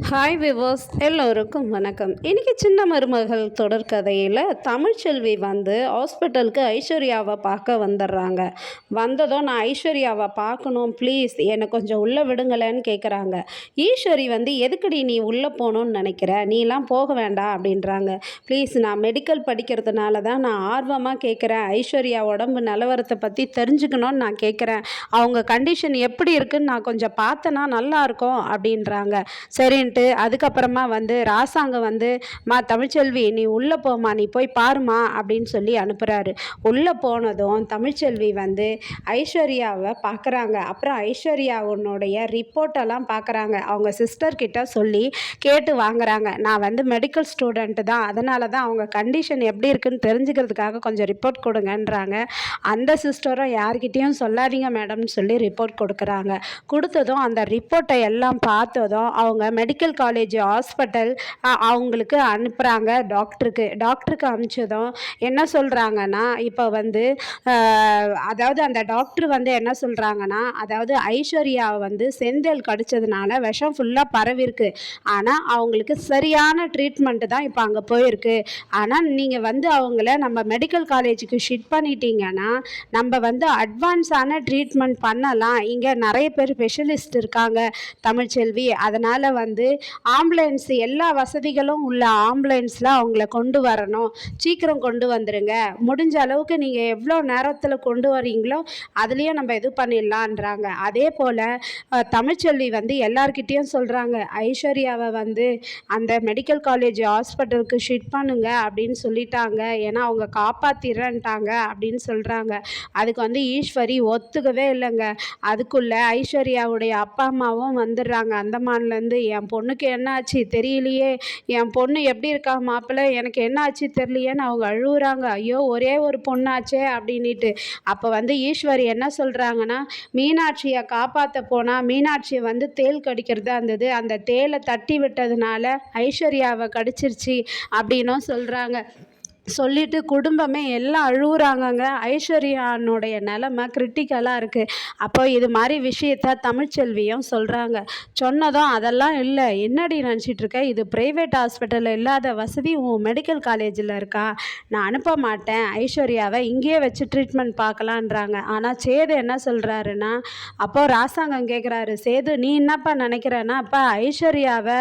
Hi viewers, எல்லோருக்கும் வணக்கம். இன்றைக்கி சின்ன மருமகள் தொடர்கதையில் தமிழ்ச்செல்வி வந்து ஹாஸ்பிட்டலுக்கு ஐஸ்வர்யாவை பார்க்க வந்துடுறாங்க. வந்ததும் நான் ஐஸ்வர்யாவை பார்க்கணும், ப்ளீஸ் என்னை கொஞ்சம் உள்ளே விடுங்களேன்னு கேட்குறாங்க. ஈஸ்வரி வந்து எதுக்குடி நீ உள்ளே போகணுன்னு நினைக்கிற, நீலாம் போக வேண்டாம் அப்படின்றாங்க. ப்ளீஸ், நான் மெடிக்கல் படிக்கிறதுனால தான் நான் ஆர்வமாக கேட்குறேன். ஐஸ்வர்யா உடம்பு நிலவரத்தை பற்றி தெரிஞ்சுக்கணும்னு நான் கேட்குறேன். அவங்க கண்டிஷன் எப்படி இருக்குன்னு நான் கொஞ்சம் பார்த்தேன்னா நல்லாயிருக்கும் அப்படின்றாங்க. சரின்ட்டு அதுக்கப்புறமா வந்து ராசாங்கம் வந்து தமிழ்ச்செல்வி நீ உள்ளே போமா, நீ போய் பாருமா அப்படின்னு சொல்லி அனுப்புகிறாரு. உள்ளே போனதும் தமிழ்ச்செல்வி வந்து ஐஸ்வர்யாவை பார்க்குறாங்க. அப்புறம் ஐஸ்வர்யாவுடைய ரிப்போர்ட்டெல்லாம் பார்க்குறாங்க. அவங்க சிஸ்டர்கிட்ட சொல்லி கேட்டு வாங்குறாங்க. நான் வந்து மெடிக்கல் ஸ்டூடெண்ட்டு தான், அதனால தான் அவங்க கண்டிஷன் எப்படி இருக்குன்னு தெரிஞ்சுக்கிறதுக்காக கொஞ்சம் ரிப்போர்ட் கொடுங்கன்றாங்க. அந்த சிஸ்டரும் யார்கிட்டையும் சொல்லாதீங்க மேடம்னு சொல்லி ரிப்போர்ட் கொடுக்குறாங்க. கொடுத்ததும் அந்த ரிப்போர்ட்டை எல்லாம் பார்த்ததும் அவங்க மெடிக்கல் காலேஜ் ஹாஸ்பிட்டல் அவங்களுக்கு அனுப்புகிறாங்க. டாக்டருக்கு அனுப்பிச்சதும் என்ன சொல்கிறாங்கன்னா, இப்போ வந்து அதாவது அந்த டாக்டர் வந்து என்ன சொல்கிறாங்கன்னா, அதாவது ஐஸ்வர்யாவை வந்து செந்தல் கடிச்சதுனால விஷம் ஃபுல்லாக பரவிருக்கு. ஆனால் அவங்களுக்கு சரியான ட்ரீட்மெண்ட்டு தான் இப்போ அங்கே போயிருக்கு. ஆனால் நீங்கள் வந்து அவங்கள நம்ம மெடிக்கல் காலேஜுக்கு ஷிஃப்ட் பண்ணிட்டீங்கன்னா நம்ம வந்து அட்வான்ஸான ட்ரீட்மெண்ட் பண்ணலாம். இங்கே நிறைய பேர் ஸ்பெஷலிஸ்ட் இருக்காங்க தமிழ்ச்செல்வி. அதனால் வந்து ஆம்புலன்ஸ் எல்லா வசதிகளும் உள்ள ஆம்புலன்ஸில் அவங்கள கொண்டு வரணும். சீக்கிரம் கொண்டு வந்துடுங்க. முடிஞ்ச அளவுக்கு நீங்கள் எவ்வளோ நேரத்தில் கொண்டு வரீங்களோ அதுலேயும் நம்ம இது பண்ணிடலான்றாங்க. அதே போல் தமிழ்ச்செல்வி வந்து எல்லார்கிட்டேயும் சொல்கிறாங்க, ஐஸ்வர்யாவை வந்து அந்த மெடிக்கல் காலேஜ் ஹாஸ்பிட்டலுக்கு ஷிஃப்ட் பண்ணுங்க அப்படின்னு சொல்லிட்டாங்க. ஏன்னா அவங்க காப்பாற்றிடுறேன்ட்டாங்க அப்படின்னு சொல்கிறாங்க. அதுக்கு வந்து ஈஸ்வரி ஒத்துக்கவே இல்லைங்க. அதுக்குள்ளே ஐஸ்வர்யாவுடைய அப்பா அம்மாவும் வந்துடுறாங்க அந்தமான்லேருந்து. என் பொண்ணுக்கு என்ன ஆச்சு தெரியலையே, என் பொண்ணு எப்படி இருக்கா மாப்பிள்ளை, எனக்கு என்ன ஆச்சு தெரியலையேன்னு அவங்க அழுகுறாங்க. ஐயோ ஒரே ஒரு பொண்ணாச்சே அப்படின்ட்டு. அப்போ வந்து ஈஸ்வரி என்ன சொல்கிறாங்கன்னா, மீனாட்சியை காப்பாற்ற போனால் மீனாட்சியை வந்து தேள் கடிக்கிறதா இருந்தது, அந்த தேலை தட்டி விட்டதுனால ஐஸ்வர்யாவை கடிச்சிருச்சு அப்படின்னும் சொல்கிறாங்க. சொல்லிவிட்டு குடும்பமே எல்லாம் அழுகுறாங்கங்க. ஐஸ்வர்யானுடைய நிலமை கிரிட்டிக்கலாக இருக்குது. அப்போ இது மாதிரி விஷயத்த தமிழ்ச்செல்வியும் சொல்கிறாங்க. சொன்னதும் அதெல்லாம் இல்லை, என்னடி நினச்சிட்ருக்க, இது ப்ரைவேட் ஹாஸ்பிட்டலில் இல்லாத வசதி உன் மெடிக்கல் காலேஜில் இருக்கா, நான் அனுப்ப மாட்டேன், ஐஸ்வர்யாவை இங்கேயே வச்சு ட்ரீட்மெண்ட் பார்க்கலான்றாங்க. ஆனால் சேது என்ன சொல்கிறாருன்னா, அப்போது ராசாங்கம் கேட்குறாரு, சேது நீ என்னப்பா நினைக்கிறேன்னா, அப்போ ஐஸ்வர்யாவை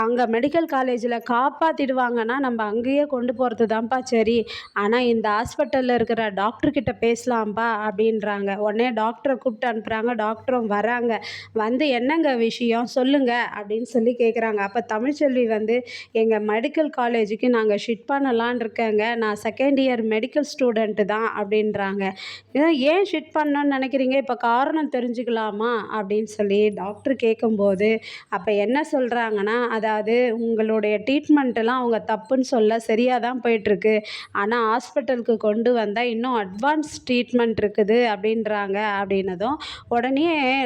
அங்கே மெடிக்கல் காலேஜில் காப்பாற்றிடுவாங்கன்னா நம்ம அங்கேயே கொண்டு போகிறது தான்ப்பா சரி, ஆனால் இந்த ஹாஸ்பிட்டலில் இருக்கிற டாக்டர்கிட்ட பேசலாம்ப்பா அப்படின்றாங்க. உடனே டாக்டரை கூப்பிட்டு அனுப்புகிறாங்க. டாக்டரும் வராங்க. வந்து என்னங்க விஷயம் சொல்லுங்க அப்படின்னு சொல்லி கேட்குறாங்க. அப்போ தமிழ்ச்செல்வி வந்து எங்கள் மெடிக்கல் காலேஜுக்கு நாங்கள் ஷிஃப்ட் பண்ணலான் இருக்கேங்க, நான் செகண்ட் இயர் மெடிக்கல் ஸ்டூடெண்ட்டு தான் அப்படின்றாங்க. ஏன் ஷிஃப்ட் பண்ணணும்னு நினைக்கிறீங்க, இப்போ காரணம் தெரிஞ்சுக்கலாமா அப்படின்னு சொல்லி டாக்டர் கேட்கும்போது அப்போ என்ன சொல்கிறாங்கன்னா, அதாவது உங்களுடைய ட்ரீட்மெண்ட்டெல்லாம் அவங்க தப்புன்னு சொல்ல சரியாக தான் போயிட்டுருக்கு, ஆனால் ஹாஸ்பிட்டலுக்கு கொண்டு வந்தால் இன்னும் அட்வான்ஸ் ட்ரீட்மெண்ட் இருக்குது அப்படின்றாங்க. அப்படின்னதும் உடனே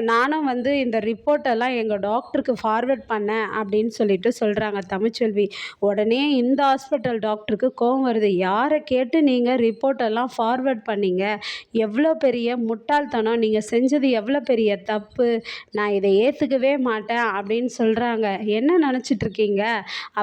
நானும் வந்து இந்த ரிப்போர்ட்டெல்லாம் எங்கள் டாக்டருக்கு ஃபார்வேர்ட் பண்ணேன் அப்படின்னு சொல்லிட்டு சொல்கிறாங்க தமிழ்ச்செல்வி. உடனே இந்த ஹாஸ்பிட்டல் டாக்டருக்கு கோவம் வருது. யாரை கேட்டு நீங்கள் ரிப்போர்ட்டெல்லாம் ஃபார்வேர்ட் பண்ணீங்க, எவ்வளோ பெரிய முட்டாள்தனம், நீங்கள் செஞ்சது எவ்வளோ பெரிய தப்பு, நான் இதை ஏற்றுக்கவே மாட்டேன் அப்படின்னு சொல்கிறாங்க. என்ன நினச்சிட்ருக்கீங்க,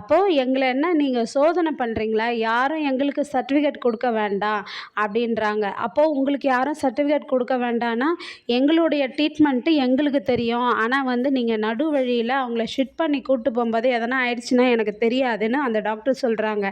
அப்போது எங்களை என்ன நீங்கள் சோதனை பண்ணுறீங்களா, யாரும் எங்களுக்கு சர்டிஃபிகேட் கொடுக்க வேண்டாம் அப்படின்றாங்க. அப்போது உங்களுக்கு யாரும் சர்டிஃபிகேட் கொடுக்க வேண்டாம்னா எங்களுடைய ட்ரீட்மெண்ட்டு எங்களுக்கு தெரியும், ஆனால் வந்து நீங்கள் நடு வழியில் அவங்கள ஷிஃப்ட் பண்ணி கூப்பிட்டு போகும்போது எதனா ஆயிடுச்சுன்னா எனக்கு தெரியாதுன்னு அந்த டாக்டர் சொல்கிறாங்க.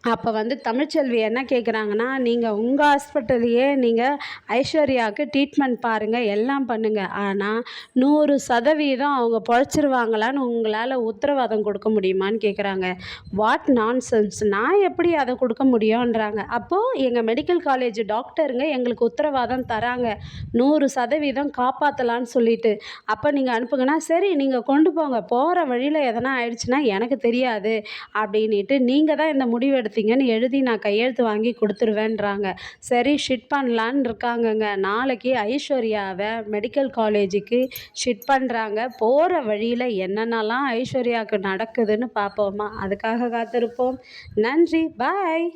அப்போ வந்து தமிழ்ச்செல்வி என்ன கேட்குறாங்கன்னா, நீங்கள் உங்கள் ஹாஸ்பிட்டல்லையே நீங்கள் ஐஸ்வர்யாவுக்கு ட்ரீட்மெண்ட் பாருங்கள், எல்லாம் பண்ணுங்கள், ஆனால் 100% அவங்க பொழைச்சிருவாங்களான்னு உங்களால் உத்தரவாதம் கொடுக்க முடியுமான்னு கேட்குறாங்க. வாட் நான்சென்ஸ், நான் எப்படி அதை கொடுக்க முடியும்ன்றாங்க. அப்போது எங்கள் மெடிக்கல் காலேஜ் டாக்டருங்க எங்களுக்கு உத்தரவாதம் தராங்க 100% காப்பாற்றலான்னு சொல்லிட்டு, அப்போ நீங்கள் அனுப்புங்கன்னா சரி நீங்கள் கொண்டு போங்க, போகிற வழியில் எதனா ஆயிடுச்சுன்னா எனக்கு தெரியாது அப்படின்ட்டு நீங்கள் தான் இந்த முடிவு எடுத்தீங்கன்னு எழுதி நான் கையெழுத்து வாங்கி கொடுத்துருவேன்றாங்க. சரி ஷிஃப்ட் பண்ணலான்னு இருக்காங்கங்க. நாளைக்கு ஐஸ்வர்யாவை மெடிக்கல் காலேஜுக்கு ஷிஃப்ட் பண்ணுறாங்க. போகிற வழியில் என்னென்னலாம் ஐஸ்வர்யாவுக்கு நடக்குதுன்னு பார்ப்போமா, அதுக்காக காத்திருப்போம். நன்றி, பாய்.